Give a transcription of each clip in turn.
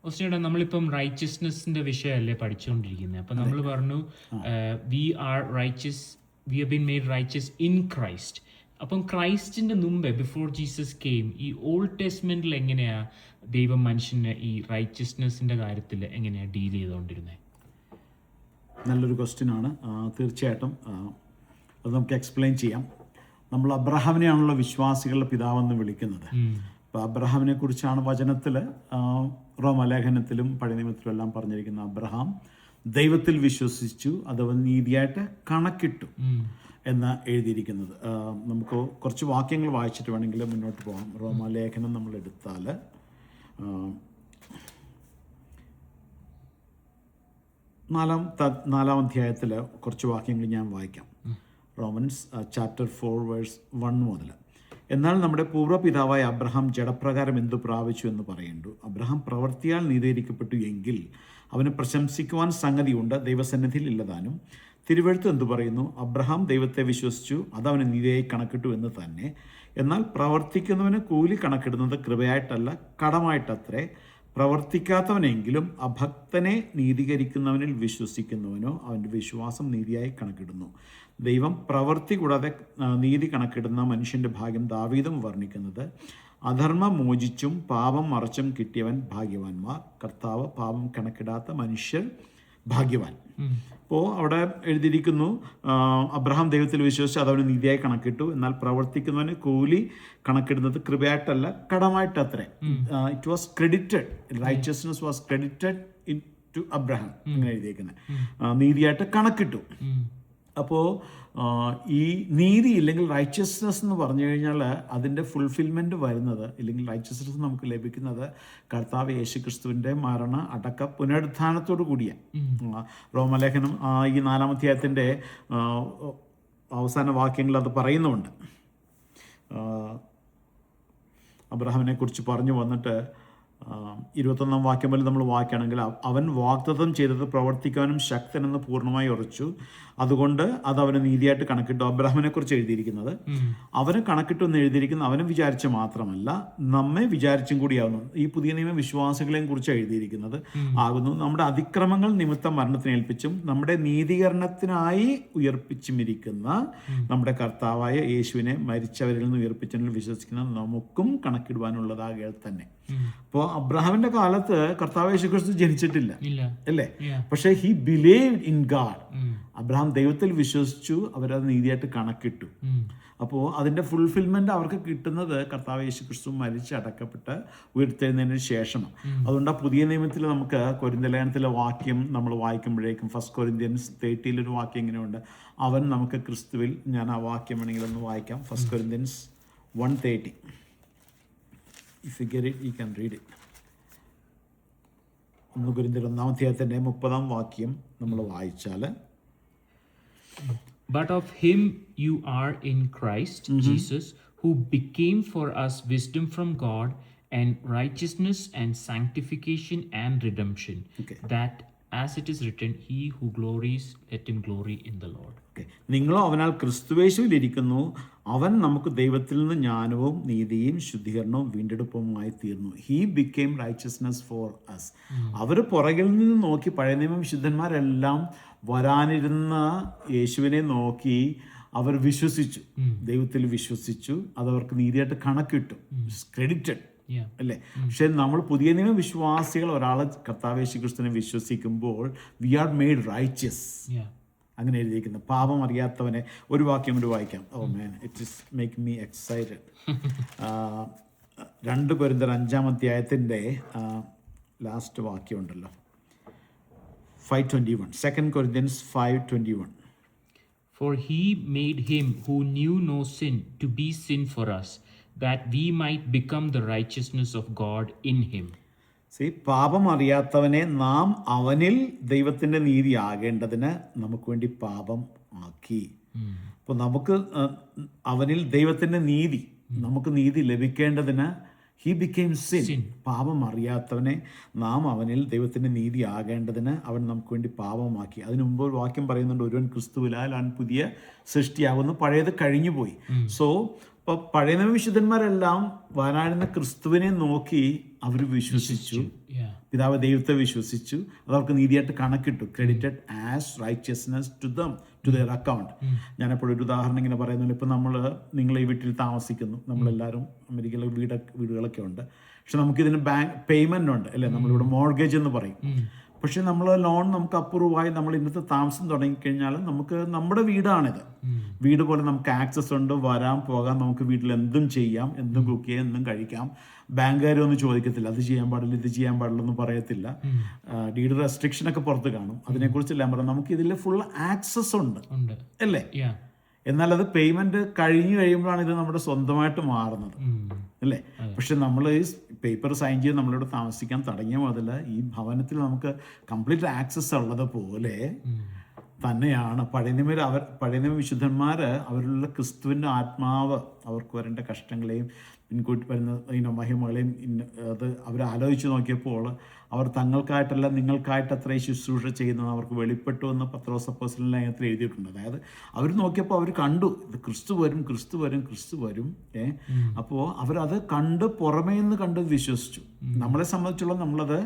ഓസ്റ്റിനേട്ടാ, നമ്മളിപ്പം റൈച്ചസ്നെസ്സിന്റെ വിഷയമല്ലേ പഠിച്ചുകൊണ്ടിരിക്കുന്നത്. അപ്പം നമ്മൾ പറഞ്ഞു we are riches, we have been made riches in Christ. അപ്പം ക്രൈസ്റ്റിന്റെ മുമ്പേ, ബിഫോർ ജീസസ് കെയിം, ഈ ഓൾഡ് ടെസ്റ്റ്മെന്റിൽ എങ്ങനെയാ ദൈവം മനുഷ്യനെ ഈ റൈച്ചസ്നെസ്സിന്റെ കാര്യത്തിൽ എങ്ങനെയാ ഡീൽ ചെയ്തുകൊണ്ടിരുന്നത്? നല്ലൊരു ക്വസ്റ്റ്യനാണ്. തീർച്ചയായിട്ടും അത് നമുക്ക് എക്സ്പ്ലെയിൻ ചെയ്യാം. നമ്മൾ അബ്രഹാമിനെയാണല്ലോ വിശ്വാസികളുടെ പിതാവെന്ന് വിളിക്കുന്നത്. അപ്പോൾ അബ്രഹാമിനെ കുറിച്ചാണ് വചനത്തിൽ, റോമലേഖനത്തിലും പഴയ നിയമത്തിലും എല്ലാം പറഞ്ഞിരിക്കുന്നത്. അബ്രഹാം ദൈവത്തിൽ വിശ്വസിച്ചു, അതവൻ നീതിയായിട്ട് കണക്കിട്ടു എന്ന് എഴുതിയിരിക്കുന്നത്. നമുക്ക് കുറച്ച് വാക്യങ്ങൾ വായിച്ചിട്ട് വേണമെങ്കിൽ മുന്നോട്ട് പോകാം. റോമലേഖനം നമ്മൾ എടുത്താൽ നാലാം അധ്യായത്തിൽ കുറച്ച് വാക്യങ്ങൾ ഞാൻ വായിക്കാം. റോമൻസ് ചാപ്റ്റർ 4 വേഴ്സ് 1 മുതൽ. എന്നാൽ നമ്മുടെ പൂർവ്വപിതാവായ അബ്രഹാം ജഡപ്രകാരം എന്തു പ്രാപിച്ചു എന്ന് പറയുന്നു. അബ്രഹാം പ്രവൃത്തിയാൽ നീതീകരിക്കപ്പെട്ടു എങ്കിൽ അവന് പ്രശംസിക്കുവാൻ സംഗതിയുണ്ട്, ദൈവസന്നിധിയിൽ ഇല്ലതാനും. തിരുവെഴുത്ത് എന്തു പറയുന്നു? അബ്രഹാം ദൈവത്തെ വിശ്വസിച്ചു, അതവന് നീതിയായി കണക്കിട്ടു എന്ന് തന്നെ. എന്നാൽ പ്രവർത്തിക്കുന്നവന് കൂലി കണക്കിടുന്നത് കൃപയായിട്ടല്ല, കടമായിട്ടത്രേ. പ്രവർത്തിക്കാത്തവനെങ്കിലും അഭക്തനെ നീതീകരിക്കുന്നവനിൽ വിശ്വസിക്കുന്നവനോ അവൻ്റെ വിശ്വാസം നീതിയായി കണക്കിടുന്നു. ദൈവം പ്രവൃത്തി കൂടാതെ നീതി കണക്കിടുന്ന മനുഷ്യൻ്റെ ഭാഗ്യം ദാവീദും വർണ്ണിക്കുന്നത്, അധർമ്മം മോചിച്ചും പാപം മറച്ചും കിട്ടിയവൻ ഭാഗ്യവാന്മാർ, കർത്താവ് പാപം കണക്കിടാത്ത മനുഷ്യർ ഭാഗ്യവാൻ. അപ്പോൾ അവിടെ എഴുതിയിരിക്കുന്നു, അബ്രഹാം ദൈവത്തിൽ വിശ്വസിച്ച് അതവന് നീതിയായി കണക്കിട്ടു. എന്നാൽ പ്രവർത്തിക്കുന്നവന് കൂലി കണക്കിടുന്നത് കൃപയായിട്ടല്ല, കടമായിട്ടത്രേ. It was credited, righteousness was credited in to Abraham. അങ്ങനെ എഴുതിയിരിക്കുന്നത് നീതിയായിട്ട് കണക്കിട്ടു. അപ്പോൾ ഈ നീതി ഇല്ലെങ്കിൽ റൈച്ചസ്നെസ് എന്ന് പറഞ്ഞു കഴിഞ്ഞാൽ അതിൻ്റെ ഫുൾഫിൽമെൻറ്റ് വരുന്നത്, ഇല്ലെങ്കിൽ റൈച്ചസ്നെസ് നമുക്ക് ലഭിക്കുന്നത് കർത്താവ് യേശുക്രിസ്തുവിൻ്റെ മരണ അടക്ക പുനരുത്ഥാനത്തോടു കൂടിയാണ്. റോമലേഖനം ഈ 4-ാം അധ്യായത്തിൻ്റെ അവസാന വാക്യങ്ങൾ അത് പറയുന്നുണ്ട്. അബ്രഹാമിനെ കുറിച്ച് പറഞ്ഞു വന്നിട്ട് 21-ാം വാക്യം മുതൽ നമ്മൾ വായിക്കുകയാണെങ്കിൽ, അവൻ വാഗ്ദത്തം ചെയ്തത് പ്രവർത്തിക്കാനും ശക്തനെന്ന് പൂർണ്ണമായി ഉറച്ചു, അതുകൊണ്ട് അത് അവന് നീതിയായിട്ട് കണക്കിട്ടു. അബ്രഹാമിനെ കുറിച്ച് എഴുതിയിരിക്കുന്നത് അവന് കണക്കിട്ടു എന്ന് എഴുതിയിരിക്കുന്നത് അവനും വിചാരിച്ച് മാത്രമല്ല, നമ്മെ വിചാരിച്ചും കൂടിയാവുന്നു. ഈ പുതിയ നിയമ വിശ്വാസികളെയും കുറിച്ച് എഴുതിയിരിക്കുന്നത് ആകുന്നു. നമ്മുടെ അതിക്രമങ്ങൾ നിമിത്തം മരണത്തിന് ഏൽപ്പിച്ചും നമ്മുടെ നീതീകരണത്തിനായി ഉയർപ്പിച്ചുമിരിക്കുന്ന നമ്മുടെ കർത്താവായ യേശുവിനെ മരിച്ചവരിൽ നിന്ന് ഉയർപ്പിച്ചതിൽ വിശ്വസിക്കുന്ന നമുക്കും കണക്കിടുവാനുള്ളതാകെ തന്നെ. അപ്പോൾ അബ്രഹാമിന്റെ കാലത്ത് കർത്താവ് യേശുക്രിസ്തു ജനിച്ചിട്ടില്ല അല്ലേ? പക്ഷേ he believed in God. Abraham ദൈവത്തിൽ വിശ്വസിച്ചു, അവരത് നീതിയായിട്ട് കണക്കിട്ടു. അപ്പോൾ അതിൻ്റെ ഫുൾഫിൽമെൻ്റ് അവർക്ക് കിട്ടുന്നത് കർത്താവ് യേശുക്രിസ്തു മരിച്ച് അടക്കപ്പെട്ട് ഉയർത്തെഴുന്നതിന് ശേഷമാണ്. അതുകൊണ്ട് ആ പുതിയ നിയമത്തിൽ നമുക്ക് കൊരിന്ത്യലേഖനത്തിലെ വാക്യം നമ്മൾ വായിക്കുമ്പോഴേക്കും 1 Corinthians 30 ഒരു വാക്യം ഇങ്ങനെയുണ്ട്, അവൻ നമുക്ക് ക്രിസ്തുവിൽ. ഞാൻ ആ വാക്യം വേണമെങ്കിൽ ഒന്ന് വായിക്കാം. 1 Corinthians 1:30. If you get it, you can read it. 1 Corinthians 1-ാം അധ്യായത്തിൻ്റെ 30-ാം വാക്യം നമ്മൾ വായിച്ചാൽ, But of him you are in Christ Jesus, who became for us wisdom from God and righteousness and sanctification and redemption, that as it is written, he who glories, let him glory in the Lord. നിങ്ങളോ അവനാൽ ക്രിസ്തുവേശുവിൽ ഇരിക്കുന്നു, അവൻ നമുക്ക് ദൈവത്തിൽ നിന്ന് ജ്ഞാനവും നീതിയും ശുദ്ധീകരണവും വീണ്ടെടുപ്പുമായി തീർന്നു. He became righteousness for us. അവർ പുറകിൽ നിന്ന് നോക്കി, പഴയ നിയമ വിശുദ്ധന്മാരെല്ലാം വരാനിരുന്ന യേശുവിനെ നോക്കി അവർ വിശ്വസിച്ചു, ദൈവത്തിൽ വിശ്വസിച്ചു, അതവർക്ക് നീതിയായിട്ട് കണക്കിട്ടു, ക്രെഡിറ്റഡ് അല്ലേ? പക്ഷെ നമ്മൾ പുതിയ നിയമ വിശ്വാസികൾ ഒരാളെ കർത്താവ് യേശുക്രിസ്തുവിനെ വിശ്വസിക്കുമ്പോൾ വി ആർ മെയ്ഡ് റൈച്ചസ്. അങ്ങനെ എഴുതിയിരിക്കുന്നത്. പാപം അറിയാത്തവനെ, ഒരു വാക്യം കൂടി വായിക്കാം. Oh man, it is make me excited. 2 Corinthians 5-ാം അധ്യായത്തിൻ്റെ ലാസ്റ്റ് വാക്യം ഉണ്ടല്ലോ, 5:21. 2 Corinthians 5:21. For he made him who knew no sin to be sin for us, that we might become the righteousness of God in him. പാപം അറിയാത്തവനെ നാം അവനിൽ ദൈവത്തിൻ്റെ നീതി ആകേണ്ടതിന് നമുക്ക് വേണ്ടി പാപം ആക്കി. അപ്പോൾ നമുക്ക് അവനിൽ ദൈവത്തിൻ്റെ നീതി, നമുക്ക് നീതി ലഭിക്കേണ്ടതിന് ഹി ബിക്കെയിം സിൻ. പാപം അറിയാത്തവനെ നാം അവനിൽ ദൈവത്തിൻ്റെ നീതി ആകേണ്ടതിന് അവൻ നമുക്ക് വേണ്ടി പാപമാക്കി. അതിനു മുമ്പ് ഒരു വാക്യം പറയുന്നുണ്ട്, ഒരുവൻ ക്രിസ്തുവിലാൽ അവൻ പുതിയ സൃഷ്ടിയാകുന്നു, പഴയത് കഴിഞ്ഞുപോയി. സോ ഇപ്പോൾ പഴയ വിശുദ്ധന്മാരെല്ലാം വരാനുന്ന ക്രിസ്തുവിനെ നോക്കി അവർ വിശ്വസിച്ചു, പിതാവ് ദൈവത്തെ വിശ്വസിച്ചു, അതവർക്ക് നീതിയായിട്ട് കണക്കിട്ടു. Credited as righteousness to them to their account. ഞാനെപ്പോഴും ഒരു ഉദാഹരണം ഇങ്ങനെ പറയുന്നത്, ഇപ്പം നിങ്ങൾ ഈ വീട്ടിൽ താമസിക്കുന്നു, നമ്മളെല്ലാവരും അമേരിക്കയിലെ വീടുകളൊക്കെ ഉണ്ട്. പക്ഷെ നമുക്കിതിന് ബാങ്ക് പേയ്മെൻ്റ് ഉണ്ട് അല്ലേ, നമ്മളിവിടെ മോർഗേജ് എന്ന് പറയും. പക്ഷെ നമ്മൾ ലോൺ നമുക്ക് അപ്രൂവായി നമ്മൾ ഇന്നത്തെ താമസം തുടങ്ങിക്കഴിഞ്ഞാൽ നമുക്ക് നമ്മുടെ വീടാണിത്. വീട് പോലെ നമുക്ക് ആക്സസ് ഉണ്ട്, വരാം പോകാം, നമുക്ക് വീട്ടിൽ എന്തും ചെയ്യാം, എന്തും കുക്ക് ചെയ്യാം, എന്തും കഴിക്കാം. ബാങ്കുകാരൊന്നും ചോദിക്കത്തില്ല, അത് ചെയ്യാൻ പാടില്ല, ഇത് ചെയ്യാൻ പാടില്ല ഒന്നും പറയത്തില്ല. ഡീഡ് റെസ്ട്രിക്ഷനൊക്കെ പുറത്ത് കാണും, അതിനെക്കുറിച്ചെല്ലാം പറയാം. നമുക്ക് ഇതിൽ ഫുൾ ആക്സസ് ഉണ്ട് അല്ലേ. എന്നാൽ അത് പേയ്മെന്റ് കഴിഞ്ഞു കഴിയുമ്പോഴാണ് ഇത് നമ്മുടെ സ്വന്തമായിട്ട് മാറുന്നത് അല്ലേ. പക്ഷെ നമ്മൾ ഈ പേപ്പർ സൈൻ ചെയ്ത് നമ്മളിവിടെ താമസിക്കാൻ തുടങ്ങിയ മുതൽ ഈ ഭവനത്തിൽ നമുക്ക് കംപ്ലീറ്റ് ആക്സസ് ഉള്ളത് പോലെ തന്നെയാണ് പഴയ നിയമ വിശുദ്ധന്മാർ അവരുടെ ക്രിസ്തുവിൻ്റെ ആത്മാവ് അവർക്ക് വരേണ്ട കഷ്ടങ്ങളെയും പിൻകൂട്ടി വരുന്ന മഹിമകളെയും അത് അവർ ആലോചിച്ച് നോക്കിയപ്പോൾ അവർ തങ്ങൾക്കായിട്ടല്ല നിങ്ങൾക്കായിട്ട് അത്ര ശുശ്രൂഷ ചെയ്യുന്നത് അവർക്ക് വെളിപ്പെട്ടു എന്ന് പത്രോസ് അപ്പോസ്തലന്റെ ലേഖനത്തിൽ എഴുതിയിട്ടുണ്ട്. അതായത് അവർ നോക്കിയപ്പോൾ അവർ കണ്ടു ഇത് ക്രിസ്തു വരും. അപ്പോൾ അവരത് കണ്ട് പുറമേ നിന്ന് കണ്ട് വിശ്വസിച്ചു. നമ്മളെ സംബന്ധിച്ചുള്ള നമ്മളത്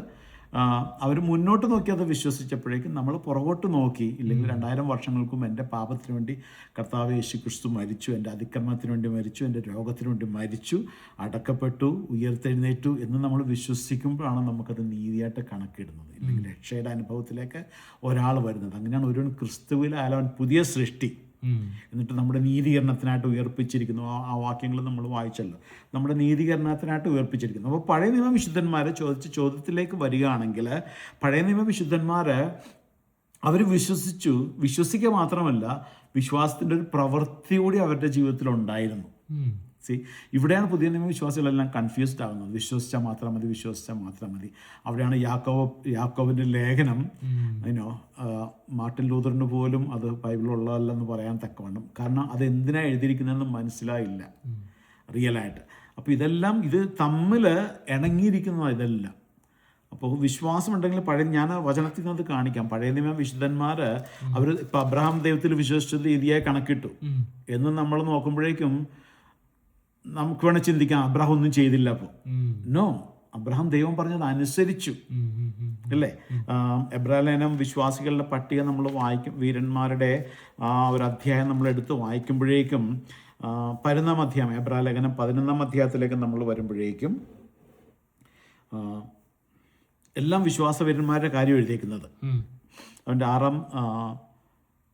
അവർ മുന്നോട്ട് നോക്കി അത് വിശ്വസിച്ചപ്പോഴേക്കും നമ്മൾ പുറകോട്ട് നോക്കി. ഇല്ലെങ്കിൽ 2000 വർഷങ്ങൾക്കും എൻ്റെ പാപത്തിന് വേണ്ടി കർത്താവ് യേശു ക്രിസ്തു മരിച്ചു, എൻ്റെ അതിക്രമത്തിന് വേണ്ടി മരിച്ചു, എൻ്റെ രോഗത്തിന് വേണ്ടി മരിച്ചു, അടക്കപ്പെട്ടു, ഉയർത്തെഴുന്നേറ്റു എന്ന് നമ്മൾ വിശ്വസിക്കുമ്പോഴാണ് നമുക്കത് നീതിയായിട്ട് കണക്കിടുന്നത്. ഇല്ലെങ്കിൽ രക്ഷയുടെ അനുഭവത്തിലേക്ക് ഒരാൾ വരുന്നത്. അങ്ങനെയാണ് ഒരു ക്രിസ്തുവിലായാലും അവൻ പുതിയ സൃഷ്ടി. എന്നിട്ട് നമ്മുടെ നീതീകരണത്തിനായിട്ട് ഉയർപ്പിച്ചിരിക്കുന്നു. ആ വാക്യങ്ങൾ നമ്മൾ വായിച്ചല്ലോ, നമ്മുടെ നീതീകരണത്തിനായിട്ട് ഉയർപ്പിച്ചിരിക്കുന്നു. അപ്പോൾ പഴയ നിയമ വിശുദ്ധന്മാരെ ചോദ്യത്തിലേക്ക് വരികയാണെങ്കിൽ, പഴയ നിയമ വിശുദ്ധന്മാർ അവർ വിശ്വസിക്കുക മാത്രമല്ല വിശ്വാസത്തിൻ്റെ ഒരു പ്രവൃത്തി കൂടി അവരുടെ ജീവിതത്തിൽ ഉണ്ടായിരുന്നു. ഇവിടെയാണ് പുതിയ നിയമ വിശ്വാസികളെല്ലാം കൺഫ്യൂസ്ഡ് ആകുന്നത്. വിശ്വസിച്ചാൽ മാത്രം മതി. അവിടെയാണ് യാക്കോബിൻ്റെ ലേഖനം മാർട്ടിൻ ലൂതറിന് പോലും അത് ബൈബിളിലുള്ളതല്ലെന്ന് പറയാൻ തക്കവണ്ണം. കാരണം അതെന്തിനാണ് എഴുതിയിരിക്കുന്നതെന്ന് മനസ്സിലായില്ല റിയലായിട്ട്. അപ്പോൾ ഇത് തമ്മിൽ ഇണങ്ങിയിരിക്കുന്ന ഇതെല്ലാം. അപ്പോൾ വിശ്വാസമുണ്ടെങ്കിൽ ഞാൻ വചനത്തിൽ നിന്ന് അത് കാണിക്കാം. പഴയ നിയമ വിശുദ്ധന്മാർ അവർ ഇപ്പം അബ്രഹാം ദൈവത്തിൽ വിശ്വസിച്ചത് നീതിയായി കണക്കിട്ടു എന്ന് നമ്മൾ നോക്കുമ്പോഴേക്കും നമുക്ക് വേണേൽ ചിന്തിക്കാം അബ്രഹാം ഒന്നും ചെയ്തില്ല. അപ്പോൾ നോ, അബ്രഹാം ദൈവം പറഞ്ഞത് അനുസരിച്ചു അല്ലേ. എബ്രാലേനം വിശ്വാസികളുടെ പട്ടിക നമ്മൾ വായിക്കും, വീരന്മാരുടെ ഒരു അധ്യായം നമ്മൾ എടുത്ത് വായിക്കുമ്പോഴേക്കും 11-ാം അധ്യായം എബ്രാലേഖനം 11-ാം അധ്യായത്തിലേക്ക് നമ്മൾ വരുമ്പോഴേക്കും എല്ലാം വിശ്വാസവീരന്മാരുടെ കാര്യം എഴുതിയിരിക്കുന്നത്. അവൻ്റെ 6-ാം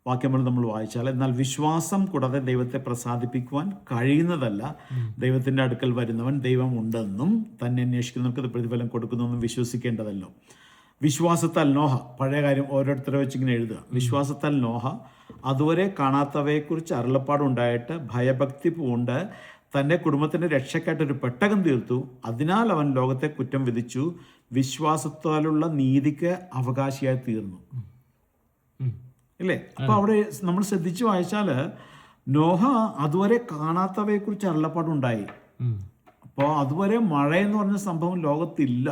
വാക്യങ്ങൾ നമ്മൾ വായിച്ചാൽ, എന്നാൽ വിശ്വാസം കൂടാതെ ദൈവത്തെ പ്രസാദിപ്പിക്കുവാൻ കഴിയുന്നതല്ല. ദൈവത്തിൻ്റെ അടുക്കൽ വരുന്നവൻ ദൈവം ഉണ്ടെന്നും തന്നെ അന്വേഷിക്കുന്നവർക്ക് പ്രതിഫലം കൊടുക്കുന്നെന്നും വിശ്വസിക്കേണ്ടതല്ലോ. വിശ്വാസത്താൽ നോഹ, പഴയ കാര്യം ഓരോരുത്തരെ വെച്ചിങ്ങനെ എഴുതുക. വിശ്വാസത്താൽ നോഹ അതുവരെ കാണാത്തവയെക്കുറിച്ച് അരുളപ്പാടുണ്ടായിട്ട് ഭയഭക്തി പൂണ്ട് തൻ്റെ കുടുംബത്തിൻ്റെ രക്ഷയ്ക്കായിട്ടൊരു പെട്ടകം തീർത്തു. അതിനാൽ അവൻ ലോകത്തെ കുറ്റം വിധിച്ചു, വിശ്വാസത്താലുള്ള നീതിക്ക് അവകാശിയായി തീർന്നു. ഇല്ലേ? അപ്പോൾ അവിടെ നമ്മൾ ശ്രദ്ധിച്ച് വായിച്ചാൽ നോഹ അതുവരെ കാണാത്തവയെക്കുറിച്ച് അരുളപ്പാടുണ്ടായി. അപ്പോൾ അതുവരെ മഴയെന്ന് പറഞ്ഞ സംഭവം ലോകത്തില്ല.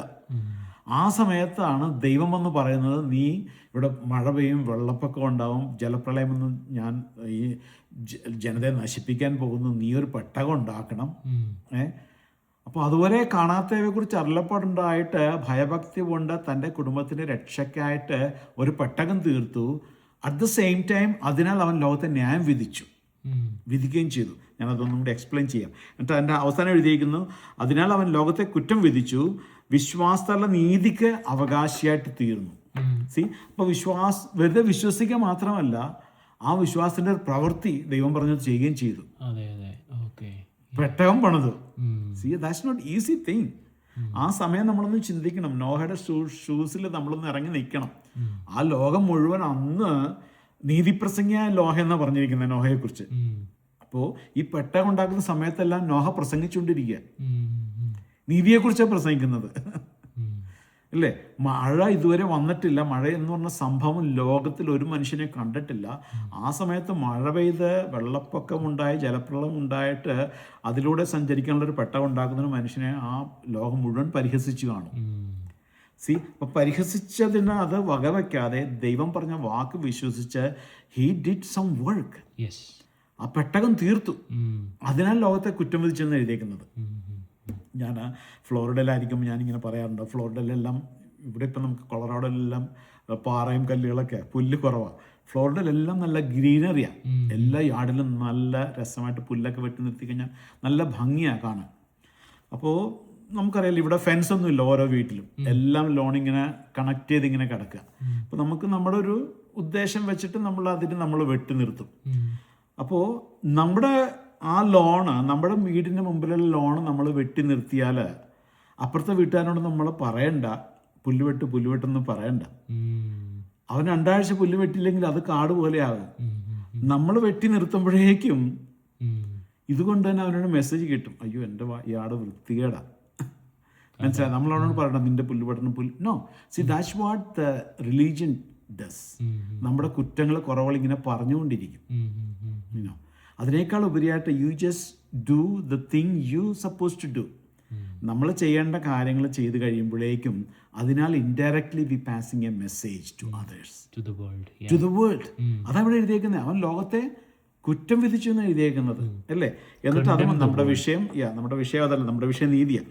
ആ സമയത്താണ് ദൈവം എന്ന് പറയുന്നത്, നീ ഇവിടെ മഴ പെയ്യും, വെള്ളപ്പൊക്കം ഉണ്ടാവും, ജലപ്രളയമെന്ന് ഞാൻ ഈ ജനതയെ നശിപ്പിക്കാൻ പോകുന്നു, നീ ഒരു പെട്ടകം ഉണ്ടാക്കണം. അപ്പോൾ അതുവരെ കാണാത്തവയെക്കുറിച്ച് അരുളപ്പാടുണ്ടായിട്ട് ഭയഭക്തി കൊണ്ട് തൻ്റെ കുടുംബത്തിൻ്റെ രക്ഷയ്ക്കായിട്ട് ഒരു പെട്ടകം തീർത്തു. അറ്റ് ദ സെയിം ടൈം അതിനാൽ അവൻ ലോകത്തെ ന്യായം വിധിക്കുകയും ചെയ്തു. ഞാനതൊന്നും കൂടി എക്സ്പ്ലെയിൻ ചെയ്യാം. എന്നിട്ട് അതിൻ്റെ അവസാനം എഴുതിയിരിക്കുന്നു, അതിനാൽ അവൻ ലോകത്തെ കുറ്റം വിധിച്ചു, വിശ്വാസത്തുള്ള നീതിക്ക് അവകാശിയായിട്ട് തീർന്നു. അപ്പോൾ വെറുതെ വിശ്വസിക്കുക മാത്രമല്ല, ആ വിശ്വാസത്തിൻ്റെ പ്രവൃത്തി ദൈവം പറഞ്ഞത് ചെയ്യുകയും ചെയ്തു. പെട്ടകം പണിതു. That's not easy thing. ആ സമയം നമ്മളൊന്ന് ചിന്തിക്കണം. നോഹയുടെ ഷൂസിൽ നമ്മളൊന്ന് ഇറങ്ങി നിൽക്കണം. ആ ലോകം മുഴുവൻ അന്ന് നീതിപ്രസംഗിയായ നോഹ എന്നാണ് പറഞ്ഞിരിക്കുന്നത് നോഹയെക്കുറിച്ച്. അപ്പോൾ ഈ പെട്ടകം ഉണ്ടാക്കുന്ന സമയത്തെല്ലാം നോഹ പ്രസംഗിച്ചുകൊണ്ടിരിക്കുക, നീതിയെക്കുറിച്ചാണ് പ്രസംഗിക്കുന്നത് അല്ലേ. മഴ ഇതുവരെ വന്നിട്ടില്ല. മഴ എന്ന് പറഞ്ഞ സംഭവം ലോകത്തിൽ ഒരു മനുഷ്യനെ കണ്ടിട്ടില്ല. ആ സമയത്ത് മഴ പെയ്ത് വെള്ളപ്പൊക്കം ഉണ്ടായി, ജലപ്രളയം ഉണ്ടായിട്ട് അതിലൂടെ സഞ്ചരിക്കാനുള്ളൊരു പെട്ടകം ഉണ്ടാക്കുന്ന മനുഷ്യനെ ആ ലോകം മുഴുവൻ പരിഹസിച്ചു കാണും. അപ്പോൾ പരിഹസിച്ചതിന് അത് വകവയ്ക്കാതെ ദൈവം പറഞ്ഞ വാക്ക് വിശ്വസിച്ച് ഹി ഡിഡ് സം വർക്ക്. ആ പെട്ടകം തീർത്തു. അതിനാൽ ലോകത്തെ കുറ്റം വിധിച്ചെന്ന് എഴുതിയേക്കുന്നത്. ഞാൻ ഫ്ലോറിഡയിലായിരിക്കുമ്പോൾ ഞാനിങ്ങനെ പറയാറുണ്ട്, ഫ്ലോറിഡയിലെല്ലാം ഇവിടെ ഇപ്പം നമുക്ക് കൊളറാഡോയിലെല്ലാം പാറയും കല്ലുകളൊക്കെ, പുല്ല് കുറവാണ്. ഫ്ലോറിഡയിലെല്ലാം നല്ല ഗ്രീനറിയാണ്. എല്ലാ യാർഡിലും നല്ല രസമായിട്ട് പുല്ലൊക്കെ വെട്ടി നിർത്തി കഴിഞ്ഞാൽ നല്ല ഭംഗിയാണ് കാണാൻ. അപ്പോൾ നമുക്കറിയാലോ ഇവിടെ ഫെൻസ് ഒന്നും ഇല്ല ഓരോ വീട്ടിലും, എല്ലാം ലോണിങ്ങനെ കണക്ട് ചെയ്ത് ഇങ്ങനെ കിടക്കുക. അപ്പോൾ നമുക്ക് നമ്മുടെ ഒരു ഉദ്ദേശം വെച്ചിട്ട് നമ്മൾ വെട്ടി നിർത്തും. അപ്പോൾ നമ്മുടെ ആ ലോണ്, നമ്മുടെ വീടിൻ്റെ മുമ്പിലുള്ള ലോണ് നമ്മൾ വെട്ടി നിർത്തിയാൽ അപ്പുറത്തെ വീട്ടുകാരോട് നമ്മൾ പറയണ്ട പുല്ലുവെട്ടെന്ന് പറയണ്ട. അവൻ 2 ആഴ്ച പുല്ല് വെട്ടില്ലെങ്കിൽ അത് കാട് പോലെ ആകും. നമ്മൾ വെട്ടി നിർത്തുമ്പോഴേക്കും ഇതുകൊണ്ട് തന്നെ അവനോട് മെസ്സേജ് കിട്ടും, അയ്യോ എൻ്റെ യാർഡ് വൃത്തികേടാ. മനസ്സിലായി? നമ്മളവനോട് പറയണം നിന്റെ പുല്ല്. No, see that's what the religion does. നമ്മുടെ കുറ്റങ്ങൾ, കുറവുകൾ ഇങ്ങനെ പറഞ്ഞുകൊണ്ടിരിക്കും. അതിനേക്കാൾ ഉപരിയായിട്ട് you just do the thing you suppose to do. നമ്മൾ ചെയ്യേണ്ട കാര്യങ്ങൾ ചെയ്ത് കഴിയുമ്പോഴേക്കും അതിനാൽ indirectly we passing a message to others, to the world. അതവിടെ എഴുതിയേക്കുന്നത്. അവൻ ലോകത്തെ കുറ്റം വിധിച്ചു എന്ന് എഴുതിയേക്കുന്നത് അല്ലേ? എന്നിട്ട് അത് നമ്മുടെ വിഷയം അതല്ല, നമ്മുടെ വിഷയം നീതിയാണ്.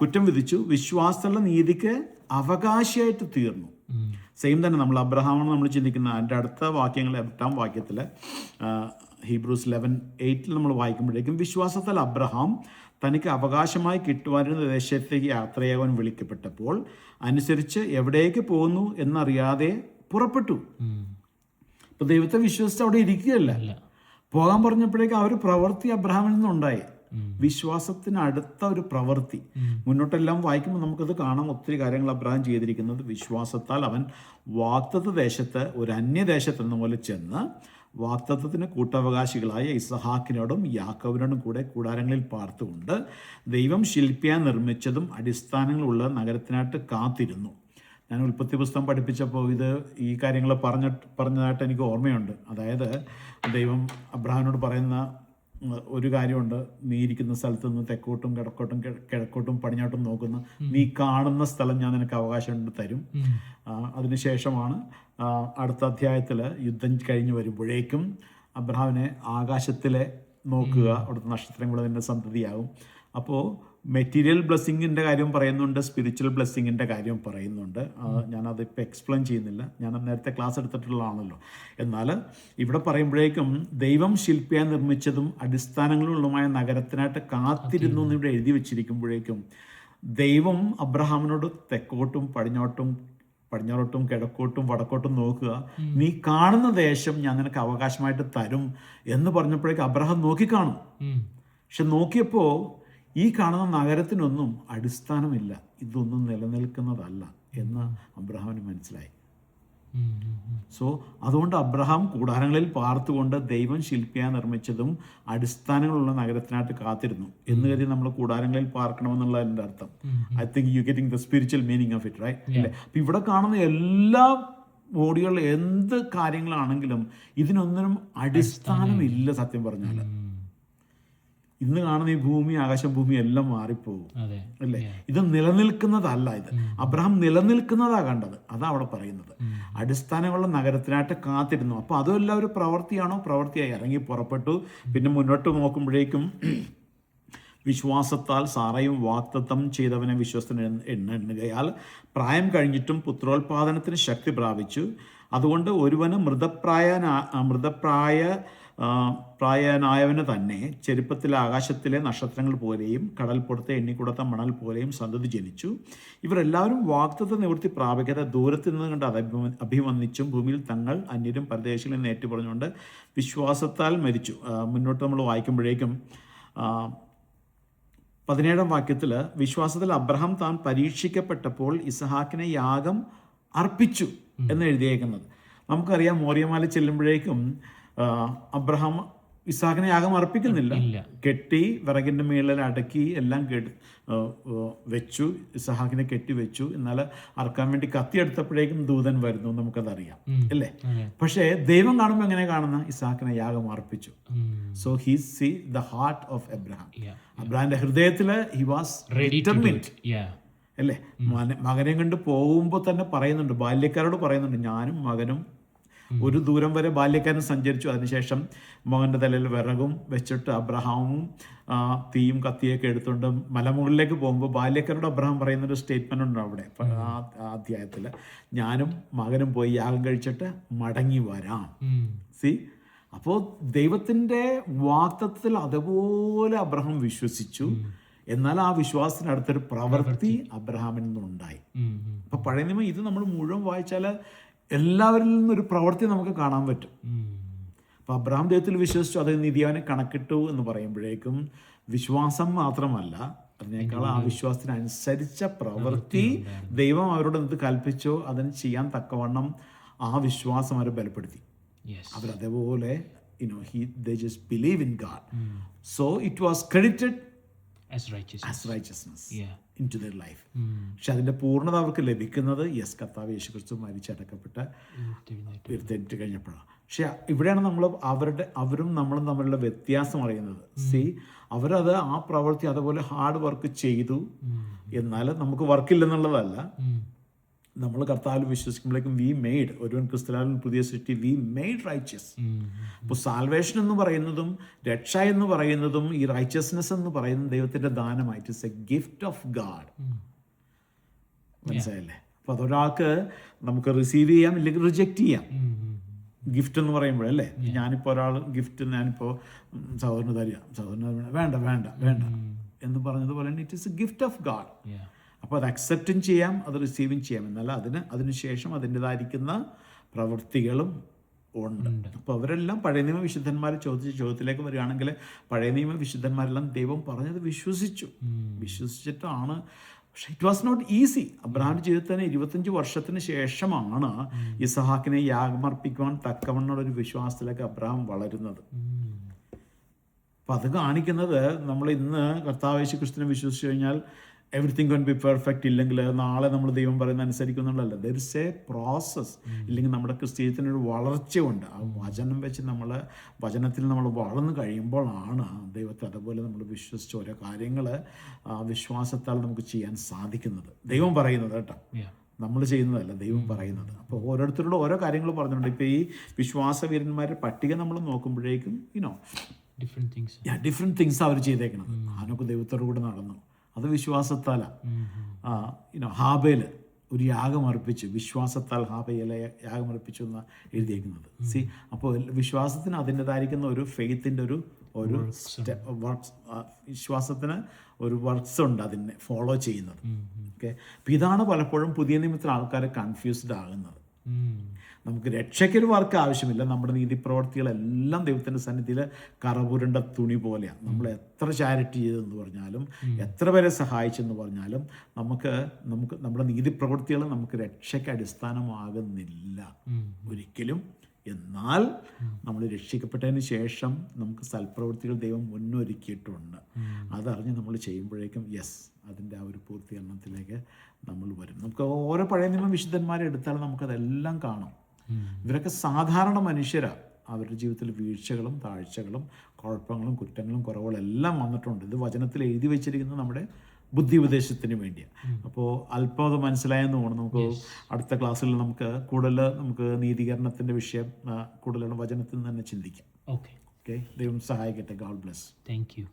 കുറ്റം വിധിച്ചു, വിശ്വാസമുള്ള നീതിക്ക് അവകാശിയായിട്ട് തീർന്നു. സെയിം തന്നെ നമ്മൾ അബ്രഹാമാണ് നമ്മൾ ചിന്തിക്കുന്ന. അതിൻ്റെ അടുത്ത വാക്യങ്ങൾ 8-ാം വാക്യത്തിൽ ഹീബ്രൂസ് 11:8 നമ്മൾ വായിക്കുമ്പോഴേക്കും വിശ്വാസത്താൽ അബ്രഹാം തനിക്ക് അവകാശമായി കിട്ടുവാനിരുന്ന ദേശത്തേക്ക് യാത്രയാവാൻ വിളിക്കപ്പെട്ടപ്പോൾ അനുസരിച്ച് എവിടേക്ക് പോകുന്നു എന്നറിയാതെ പുറപ്പെട്ടു. ഇപ്പൊ ദൈവത്തെ വിശ്വസിച്ച് അവിടെ ഇരിക്കുകയല്ല, പോകാൻ പറഞ്ഞപ്പോഴേക്കും ആ ഒരു പ്രവൃത്തി അബ്രഹാമിൽ നിന്നുണ്ടായി. വിശ്വാസത്തിന് അടുത്ത ഒരു പ്രവൃത്തി. മുന്നോട്ടെല്ലാം വായിക്കുമ്പോൾ നമുക്കത് കാണാം. ഒത്തിരി കാര്യങ്ങൾ അബ്രഹാം ചെയ്തിരിക്കുന്നത്. വിശ്വാസത്താൽ അവൻ വാഗ്ദത്ത ദേശത്ത്, ഒരു അന്യദേശത്ത് എന്ന പോലെ ചെന്ന് വാഗ്ദത്തത്തിന് കൂട്ടവകാശികളായ ഇസഹാക്കിനോടും യാക്കോബിനോടും കൂടെ കൂടാരങ്ങളിൽ പാർത്തുകൊണ്ട് ദൈവം ശില്പിയായി നിർമ്മിച്ചതും അടിസ്ഥാനങ്ങളുള്ള നഗരത്തിനായിട്ട് കാത്തിരുന്നു. ഞാൻ ഉൽപ്പത്തി പുസ്തകം പഠിപ്പിച്ചപ്പോൾ ഈ കാര്യങ്ങൾ പറഞ്ഞതായിട്ട് എനിക്ക് ഓർമ്മയുണ്ട്. അതായത് ദൈവം അബ്രഹാമിനോട് പറയുന്ന ഒരു കാര്യമുണ്ട്, നീ ഇരിക്കുന്ന സ്ഥലത്ത് നിന്ന് തെക്കോട്ടും കിഴക്കോട്ടും പടിഞ്ഞാട്ടും നോക്കുന്ന നീ കാണുന്ന സ്ഥലം ഞാൻ നിനക്ക് അവകാശം തരും. അതിനുശേഷമാണ് അടുത്ത അധ്യായത്തിൽ യുദ്ധം കഴിഞ്ഞ് വരുമ്പോഴേക്കും അബ്രഹാമിനെ ആകാശത്തിലെ നോക്കുക, അവിടുത്തെ നക്ഷത്രങ്ങൾ അതിൻ്റെ സന്തതിയാകും. അപ്പോൾ മെറ്റീരിയൽ ബ്ലെസ്സിങ്ങിൻ്റെ കാര്യം പറയുന്നുണ്ട്, സ്പിരിച്വൽ ബ്ലെസ്സിങ്ങിൻ്റെ കാര്യം പറയുന്നുണ്ട്. ഞാനത് ഇപ്പോൾ എക്സ്പ്ലെയിൻ ചെയ്യുന്നില്ല, ഞാൻ നേരത്തെ ക്ലാസ് എടുത്തിട്ടുള്ളതാണല്ലോ. എന്നാൽ ഇവിടെ പറയുമ്പോഴേക്കും ദൈവം ശില്പിയായി നിർമ്മിച്ചതും അടിസ്ഥാനങ്ങളുള്ളതുമായ നഗരത്തിനായിട്ട് കാത്തിരുന്നു എന്ന് ഇവിടെ എഴുതി വെച്ചിരിക്കുമ്പോഴേക്കും ദൈവം അബ്രഹാമിനോട് തെക്കോട്ടും പടിഞ്ഞാറോട്ടും കിഴക്കോട്ടും വടക്കോട്ടും നോക്കുക, നീ കാണുന്ന ദേശം ഞാൻ നിനക്ക് അവകാശമായിട്ട് തരും എന്ന് പറഞ്ഞപ്പോഴേക്കും അബ്രഹാം നോക്കിക്കാണും. പക്ഷെ നോക്കിയപ്പോൾ ഈ കാണുന്ന നഗരത്തിനൊന്നും അടിസ്ഥാനമില്ല, ഇതൊന്നും നിലനിൽക്കുന്നതല്ല എന്ന് അബ്രഹാമിന് മനസ്സിലായി. സോ അതുകൊണ്ട് അബ്രഹാം കൂടാരങ്ങളിൽ പാർത്തുകൊണ്ട് ദൈവം ശില്പിയായി നിർമ്മിച്ചതും അടിസ്ഥാനങ്ങളുള്ള നഗരത്തിനായിട്ട് കാത്തിരുന്നു എന്ന് കരുതി നമ്മൾ കൂടാരങ്ങളിൽ പാർക്കണമെന്നുള്ള എൻ്റെ അർത്ഥം. I think you getting the spiritual meaning of it, right? അല്ലേ? അപ്പം ഇവിടെ കാണുന്ന എല്ലാ ബോഡികളിലും എന്ത് കാര്യങ്ങളാണെങ്കിലും ഇതിനൊന്നിനും അടിസ്ഥാനമില്ല. സത്യം പറഞ്ഞാൽ ഇന്ന് കാണുന്ന ഈ ഭൂമി, ആകാശം, ഭൂമി എല്ലാം മാറിപ്പോകും അല്ലേ? ഇത് നിലനിൽക്കുന്നതല്ല. ഇത് അബ്രഹാം നിലനിൽക്കുന്നതാ കണ്ടത്, അതാ അവിടെ പറയുന്നത്. അടിസ്ഥാനമുള്ള നഗരത്തിനായിട്ട് കാത്തിരുന്നു. അപ്പോൾ അതുമെല്ലാം ഒരു പ്രവൃത്തിയാണോ? പ്രവൃത്തിയായി ഇറങ്ങി പുറപ്പെട്ടു. പിന്നെ മുന്നോട്ട് നോക്കുമ്പോഴേക്കും വിശ്വാസത്താൽ സാറയും വാഗ്ദത്തം ചെയ്തവനെ വിശ്വസ്തൻ എണ്ണുകയാൽ പ്രായം കഴിഞ്ഞിട്ടും പുത്രോത്പാദനത്തിന് ശക്തി പ്രാപിച്ചു. അതുകൊണ്ട് ഒരുവന് പ്രായനായവന് തന്നെ ചെരുപ്പത്തിലെ ആകാശത്തിലെ നക്ഷത്രങ്ങൾ പോലെയും കടൽപ്പുറത്തെ എണ്ണിക്കൊടുത്ത മണൽ പോലെയും സന്തതി ജനിച്ചു. ഇവരെല്ലാവരും വാഗ്ദത്ത നിവൃത്തി പ്രാപിക്കാതെ ദൂരത്തിൽ നിന്ന് കണ്ട് അഭിവന്ദിച്ചും ഭൂമിയിൽ തങ്ങൾ അന്യരും പരദേശികളും നേറ്റു പറഞ്ഞുകൊണ്ട് വിശ്വാസത്താൽ മരിച്ചു. മുന്നോട്ട് നമ്മൾ വായിക്കുമ്പോഴേക്കും 17-ാം വാക്യത്തിൽ വിശ്വാസത്തിൽ അബ്രഹാം താൻ പരീക്ഷിക്കപ്പെട്ടപ്പോൾ ഇസഹാക്കിനെ യാഗം അർപ്പിച്ചു എന്ന് എഴുതിയേക്കുന്നത്. നമുക്കറിയാം മോറിയമാല ചെല്ലുമ്പോഴേക്കും അബ്രഹാം ഇസാക്കിനെ യാഗം അർപ്പിക്കുന്നില്ല. കെട്ടി വിറകിൻ്റെ മേളിൽ അടക്കി എല്ലാം വെച്ചു, ഇസഹാക്കിനെ കെട്ടി വെച്ചു. എന്നാൽ അറക്കാൻ വേണ്ടി കത്തിയെടുത്തപ്പോഴേക്കും ദൂതൻ വരുന്നു, നമുക്കതറിയാം അല്ലേ? പക്ഷേ ദൈവം കാണുമ്പോൾ എങ്ങനെ കാണുന്ന? ഇസാക്കിനെ യാഗം അർപ്പിച്ചു. So he see the heart of Abraham. അബ്രഹാമിന്റെ ഹൃദയത്തിൽ ഹി വാസ് ഡിറ്റർമിൻഡ് അല്ലേ? മകനെ കൊണ്ട് പോകുമ്പോൾ തന്നെ പറയുന്നുണ്ട്, ബാല്യക്കാരോട് പറയുന്നുണ്ട്, ഞാനും മകനും ഒരു ദൂരം വരെ ബാല്യക്കാരൻ സഞ്ചരിച്ചു. അതിനുശേഷം മകൻ്റെ തലയിൽ വിറകും വെച്ചിട്ട് അബ്രഹാമും തീയും കത്തിയൊക്കെ എടുത്തുകൊണ്ട് മലമുകളിലേക്ക് പോകുമ്പോൾ ബാല്യക്കാരോട് അബ്രഹാം പറയുന്നൊരു സ്റ്റേറ്റ്മെൻ്റ് ഉണ്ട് അവിടെ ആ അധ്യായത്തിൽ, ഞാനും മകനും പോയി യാഗം കഴിച്ചിട്ട് മടങ്ങി വരാം. സി, അപ്പോൾ ദൈവത്തിൻ്റെ വാഗ്ദത്തത്തിൽ അതുപോലെ അബ്രഹാം വിശ്വസിച്ചു. എന്നാൽ ആ വിശ്വാസത്തിനടുത്തൊരു പ്രവൃത്തി അബ്രഹാമിൽ നിന്നുണ്ടായി. അപ്പം പഴയ നിയമം ഇത് നമ്മൾ മുഴുവൻ വായിച്ചാൽ എല്ലാവരിൽ നിന്നൊരു പ്രവൃത്തി നമുക്ക് കാണാൻ പറ്റും. അപ്പം അബ്രഹാം ദൈവത്തിൽ വിശ്വസിച്ചു, അത് നീതിയാവനെ കണക്കിട്ടു എന്ന് പറയുമ്പോഴേക്കും വിശ്വാസം മാത്രമല്ല, അതിനേക്കാൾ ആ വിശ്വാസത്തിനനുസരിച്ച പ്രവൃത്തി ദൈവം അവരോട് എന്ത് കൽപ്പിച്ചോ അതിന് ചെയ്യാൻ തക്കവണ്ണം ആ വിശ്വാസം അവരെ ബലപ്പെടുത്തി. അവരതേപോലെ they just believe in God. So it was credited as righteousness into their life. പക്ഷെ അതിൻ്റെ പൂർണ്ണത അവർക്ക് ലഭിക്കുന്നത് കർത്താവ് യേശുക്രിസ്തു മരിച്ചടക്കപ്പെട്ട് ഉയർത്തെഴുന്നേറ്റ് കഴിഞ്ഞപ്പോഴാണ്. പക്ഷെ ഇവിടെയാണ് നമ്മൾ അവരും നമ്മളും തമ്മിലുള്ള വ്യത്യാസം അറിയുന്നത്. അവരത് ആ പ്രവൃത്തി അതുപോലെ ഹാർഡ് വർക്ക് ചെയ്തു. എന്നാൽ നമുക്ക് വർക്കില്ലെന്നുള്ളതല്ല, നമ്മൾ കർത്താവിൽ വിശ്വസിക്കുമ്പോഴേക്കും വി മെയ്ഡ്, ഒരുവൻ ക്രിസ്തുവിൽ പുതിയ സൃഷ്ടി, വി മെയ്ഡ് റൈച്ചസ്. അപ്പോൾ സാൽവേഷൻ എന്ന് പറയുന്നതും രക്ഷ എന്ന് പറയുന്നതും ഈ റൈച്ചസ്നെസ് എന്ന് പറയുന്നത് ദൈവത്തിൻ്റെ ദാനമായിട്ട്, it's a gift of God. മനസ്സിലായല്ലേ? അപ്പോൾ അതൊരാൾക്ക് നമുക്ക് റിസീവ് ചെയ്യാം, ഇല്ലെങ്കിൽ റിജക്റ്റ് ചെയ്യാം. ഗിഫ്റ്റ് എന്ന് പറയുമ്പോഴല്ലേ, ഞാനിപ്പോൾ ഒരാൾ ഗിഫ്റ്റ് ഞാനിപ്പോൾ സഹോദരന് തരിക, സഹോദരന് വേണ്ട വേണ്ട വേണ്ട എന്ന് പറഞ്ഞതുപോലെ it is A gift of God. അപ്പോൾ അത് അക്സെപ്റ്റും ചെയ്യാം, അത് റിസീവും ചെയ്യാം. എന്നാൽ അതിനുശേഷം അതിൻ്റെതായിരിക്കുന്ന പ്രവൃത്തികളും ഉണ്ട്. അപ്പോൾ അവരെല്ലാം പഴയ നിയമ വിശുദ്ധന്മാർ ചോദിച്ച ചോദ്യത്തിലേക്ക് വരികയാണെങ്കിൽ, പഴയ നിയമ വിശുദ്ധന്മാരെല്ലാം ദൈവം പറഞ്ഞത് വിശ്വസിച്ചിട്ടാണ്. പക്ഷേ ഇറ്റ് വാസ് നോട്ട് ഈസി. അബ്രഹാമിൻ്റെ ജീവിതത്തിന് 25 വർഷത്തിന് ശേഷമാണ് ഇസഹാക്കിനെ യാഗമർപ്പിക്കുവാൻ തക്കവണ്ണ ഒരു വിശ്വാസത്തിലേക്ക് അബ്രഹാം വളരുന്നത്. അപ്പം അത് കാണിക്കുന്നത്, നമ്മൾ ഇന്ന് കർത്താവ് യേശു ക്രിസ്തുവിനെ വിശ്വസിച്ച് കഴിഞ്ഞാൽ എവറിത്തിങ് കോൺ ബി പെർഫെക്റ്റ്, ഇല്ലെങ്കിൽ നാളെ നമ്മൾ ദൈവം പറയുന്ന അനുസരിക്കുന്നുള്ളതല്ല. There is a process. ഇല്ലെങ്കിൽ നമ്മുടെ ക്രിസ്തീയത്തിനൊരു വളർച്ചയുണ്ട്. ആ വചനം വെച്ച് വചനത്തിൽ നമ്മൾ വളർന്നു കഴിയുമ്പോഴാണ് ദൈവത്തെ അതുപോലെ നമ്മൾ വിശ്വസിച്ച ഓരോ കാര്യങ്ങൾ വിശ്വാസത്താൽ നമുക്ക് ചെയ്യാൻ സാധിക്കുന്നത്. ദൈവം പറയുന്നത് കേട്ടോ, നമ്മൾ ചെയ്യുന്നതല്ല, ദൈവം പറയുന്നത്. അപ്പോൾ ഓരോരുത്തരോട് ഓരോ കാര്യങ്ങൾ പറഞ്ഞിട്ടുണ്ട്. ഇപ്പോൾ ഈ വിശ്വാസവീരന്മാരുടെ പട്ടിക നമ്മൾ നോക്കുമ്പോഴേക്കും ഡിഫറെൻറ്റ് തിങ്സ് അവർ ചെയ്തേക്കണം. ആനൊക്കെ ദൈവത്തോടു കൂടെ നടന്നു, അത് വിശ്വാസത്താലാണ്. ഹാബേൽ ഒരു യാഗമർപ്പിച്ചു, വിശ്വാസത്താൽ ഹാബേലെ യാഗമർപ്പിച്ചു എന്നാണ് എഴുതിയിരിക്കുന്നത്. അപ്പോൾ വിശ്വാസത്തിന് അതിൻ്റെതായിരിക്കുന്ന ഒരു ഫെയ്ത്തിൻ്റെ ഒരു വർക്ക്സ്, വിശ്വാസത്തിന് ഒരു വർക്ക്സ് ഉണ്ട് അതിനെ ഫോളോ ചെയ്യുന്നത്. ഓക്കെ, അപ്പം ഇതാണ് പലപ്പോഴും പുതിയ നിയമത്തിൽ ആൾക്കാർ കൺഫ്യൂസ്ഡ് ആകുന്നത്. നമുക്ക് രക്ഷയ്ക്കൊരു വർക്ക് ആവശ്യമില്ല. നമ്മുടെ നീതിപ്രവർത്തികളെല്ലാം ദൈവത്തിൻ്റെ സന്നിധിയിൽ കറപുരണ്ട തുണി പോലെയാണ്. നമ്മൾ എത്ര ചാരിറ്റി ചെയ്തെന്ന് പറഞ്ഞാലും, എത്ര പേരെ സഹായിച്ചെന്ന് പറഞ്ഞാലും, നമുക്ക് നമ്മുടെ നീതിപ്രവൃത്തികൾ നമുക്ക് രക്ഷയ്ക്ക് അടിസ്ഥാനമാകുന്നില്ല ഒരിക്കലും. എന്നാൽ നമ്മൾ രക്ഷിക്കപ്പെട്ടതിന് ശേഷം നമുക്ക് സൽപ്രവൃത്തികൾ ദൈവം മുന്നൊരുക്കിയിട്ടുണ്ട്. അതറിഞ്ഞ് നമ്മൾ ചെയ്യുമ്പോഴേക്കും അതിൻ്റെ ആ ഒരു പൂർത്തീകരണത്തിലേക്ക് നമ്മൾ വരും. നമുക്ക് ഓരോ പഴയ നിയമ വിശുദ്ധന്മാരെ എടുത്താൽ നമുക്കതെല്ലാം കാണാം. ഇവരൊക്കെ സാധാരണ മനുഷ്യരാണ്. അവരുടെ ജീവിതത്തിൽ വീഴ്ചകളും താഴ്ചകളും കുഴപ്പങ്ങളും കുറ്റങ്ങളും കുറവുകളും എല്ലാം വന്നിട്ടുണ്ട്. ഇത് വചനത്തിൽ എഴുതി വെച്ചിരിക്കുന്നത് നമ്മുടെ ബുദ്ധി ഉപദേശത്തിന് വേണ്ടിയാണ്. അപ്പോൾ അല്പം അത് മനസ്സിലായെന്ന് തോന്നുന്നു. നമുക്ക് അടുത്ത ക്ലാസ്സിൽ നമുക്ക് നീതീകരണത്തിൻ്റെ വിഷയം കൂടുതലാണ് വചനത്തിൽ നിന്ന് തന്നെ ചിന്തിക്കാം. ഓക്കെ, ദൈവം സഹായിക്കട്ടെ. God bless. Thank you.